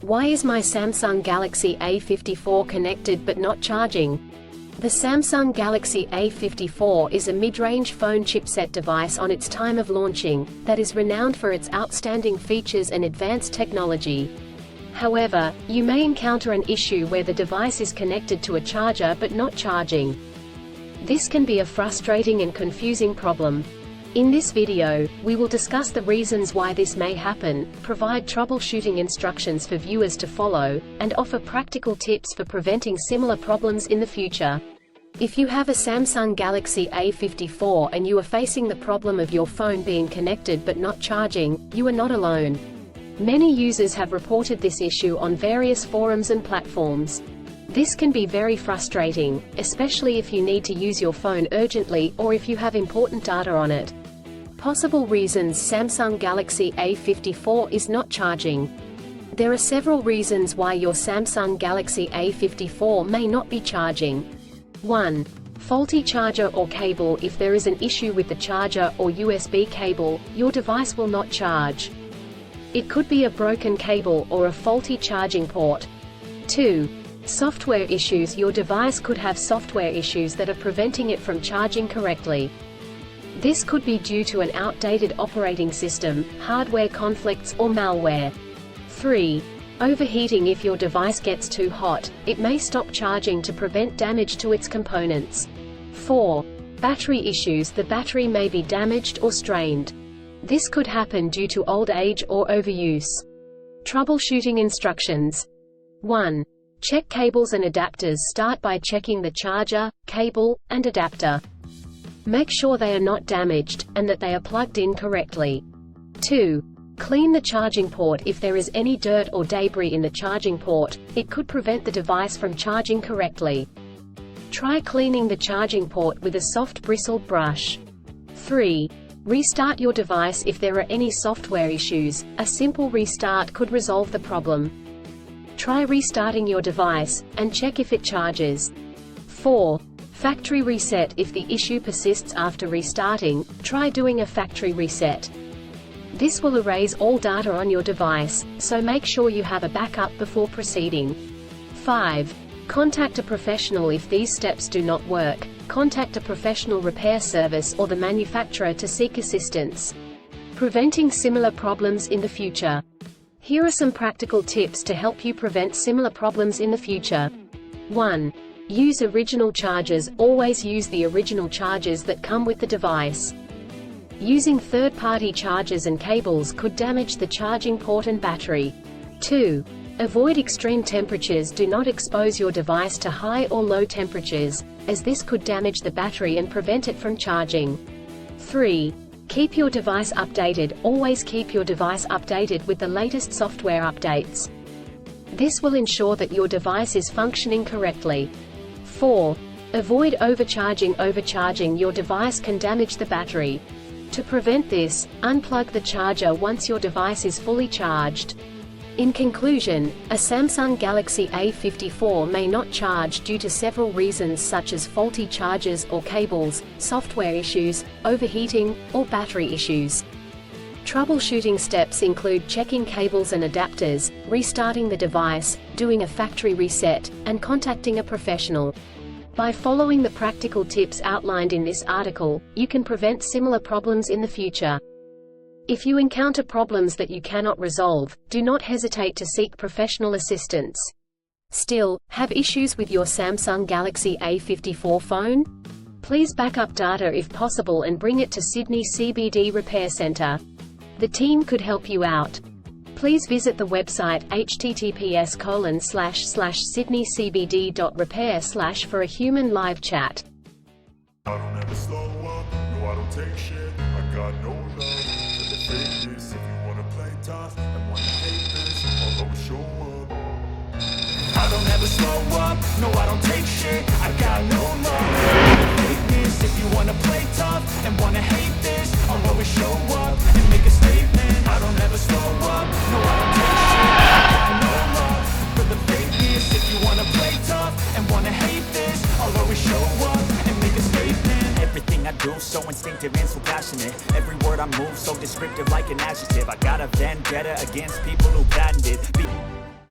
Why is my Samsung Galaxy A54 connected but not charging? The Samsung Galaxy A54 is a mid-range phone chipset device on its time of launching, that is renowned for its outstanding features and advanced technology. However, you may encounter an issue where the device is connected to a charger but not charging. This can be a frustrating and confusing problem. In this video, we will discuss the reasons why this may happen, provide troubleshooting instructions for viewers to follow, and offer practical tips for preventing similar problems in the future. If you have a Samsung Galaxy A54 and you are facing the problem of your phone being connected but not charging, you are not alone. Many users have reported this issue on various forums and platforms. This can be very frustrating, especially if you need to use your phone urgently or if you have important data on it. Possible reasons Samsung Galaxy A54 is not charging. There are several reasons why your Samsung Galaxy A54 may not be charging. 1. Faulty charger or cable. If there is an issue with the charger or USB cable, your device will not charge. It could be a broken cable or a faulty charging port. 2. Software issues. Your device could have software issues that are preventing it from charging correctly. This could be due to an outdated operating system, hardware conflicts, or malware. 3. Overheating. If your device gets too hot, it may stop charging to prevent damage to its components. 4. Battery issues. The battery may be damaged or strained. This could happen due to old age or overuse. Troubleshooting instructions. 1. Check cables and adapters. Start by checking the charger, cable, and adapter. Make sure they are not damaged, and that they are plugged in correctly. 2. Clean the charging port. If there is any dirt or debris in the charging port, it could prevent the device from charging correctly. Try cleaning the charging port with a soft bristled brush. 3. Restart your device. If there are any software issues, a simple restart could resolve the problem. Try restarting your device, and check if it charges. 4. Factory reset. If the issue persists after restarting, try doing a factory reset. This will erase all data on your device, so make sure you have a backup before proceeding. 5. Contact a professional. If these steps do not work, contact a professional repair service or the manufacturer to seek assistance. Preventing similar problems in the future. Here are some practical tips to help you prevent similar problems in the future. 1. Use original chargers. Always use the original chargers that come with the device. Using third-party chargers and cables could damage the charging port and battery. 2. Avoid extreme temperatures. Do not expose your device to high or low temperatures, as this could damage the battery and prevent it from charging. 3. Keep your device updated. Always keep your device updated with the latest software updates. This will ensure that your device is functioning correctly. 4. Avoid overcharging. Overcharging your device can damage the battery. To prevent this, unplug the charger once your device is fully charged. In conclusion, a Samsung Galaxy A54 may not charge due to several reasons such as faulty chargers or cables, software issues, overheating, or battery issues. Troubleshooting steps include checking cables and adapters, restarting the device, doing a factory reset, and contacting a professional. By following the practical tips outlined in this article, you can prevent similar problems in the future. If you encounter problems that you cannot resolve, do not hesitate to seek professional assistance. Still, have issues with your Samsung Galaxy A54 phone? Please back up data if possible and bring it to Sydney CBD Repair Centre. The team could help you out. Please visit the website https://sydneycbd.repair/ for a human live chat. I don't ever slow up, no I don't take shit, I got no love for the fakeness. If you wanna play tough and wanna hate this, I'll always show up. I don't ever slow up, no I don't take shit, I got no love for the fakeness. If you wanna play tough and wanna hate this, I'll always show up and make a statement. I don't ever slow up, no I don't take shit, I got no love for the fakeness. If you wanna play tough and wanna hate this, I'll always show up and make a statement. Everything I do so instinctive and so passionate. Every word I move so descriptive like an adjective. I got a vendetta against people who patented